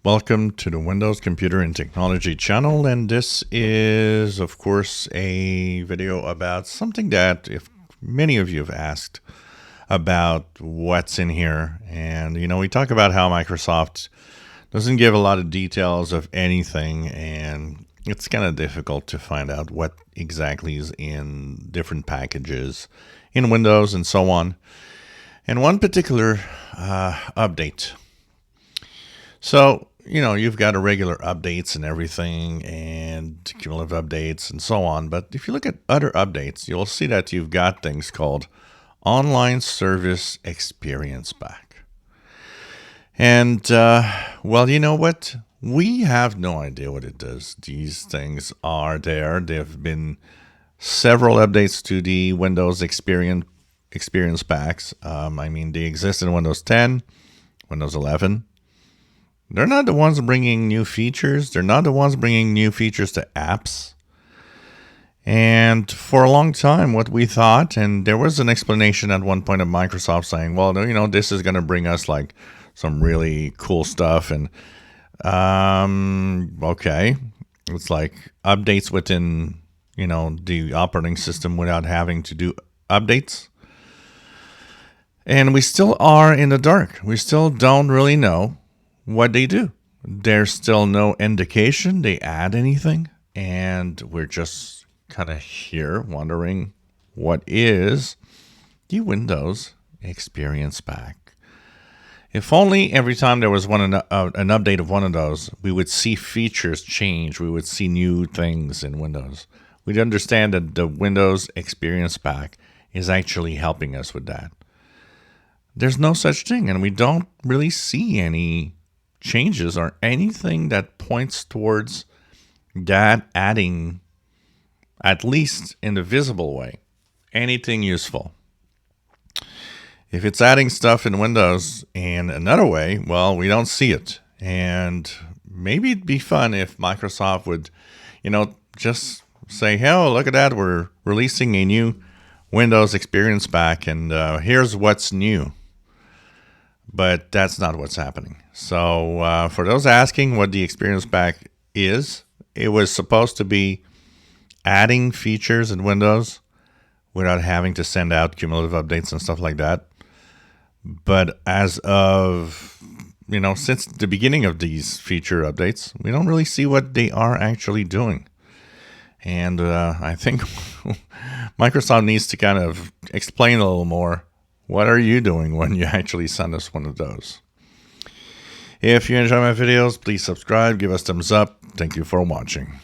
Welcome to the Windows Computer and Technology channel, and this is of course a video about something that if many of you have asked about what's in here. And we talk about how Microsoft doesn't give a lot of details of anything, and it's kind of difficult to find out what exactly is in different packages in Windows and so on. And one particular update. So, you've got a regular updates and everything and cumulative updates and so on. But if you look at other updates, you'll see that you've got things called Online Service Experience Pack. And, well, you know what? We have no idea what it does. These things are there. There have been several updates to the Windows Experience Packs. They exist in Windows 10, Windows 11. They're not the ones bringing new features. They're not the ones bringing new features to apps. And for a long time, what we thought, and there was an explanation at one point of Microsoft saying, well, this is going to bring us like some really cool stuff. And, okay, it's like updates within, the operating system without having to do updates. And we still are in the dark. We still don't really know what they do. There's still no indication they add anything, and we're just kind of here wondering what is the Windows Experience Pack. If only every time there was an update of one of those, we would see features change, we would see new things in Windows. We'd understand that the Windows Experience Pack is actually helping us with that. There's no such thing, and we don't really see any changes or anything that points towards that adding, at least in the visible way, anything useful. If it's adding stuff in Windows in another way, well, we don't see it. And maybe it'd be fun if Microsoft would, just say, hey, look at that, we're releasing a new Windows Experience Pack, and here's what's new. But that's not what's happening. So for those asking what the Experience Pack is, it was supposed to be adding features in Windows without having to send out cumulative updates and stuff like that. But as of, since the beginning of these feature updates, we don't really see what they are actually doing. And I think Microsoft needs to kind of explain a little more. What are you doing when you actually send us one of those? If you enjoy my videos, please subscribe, give us thumbs up. Thank you for watching.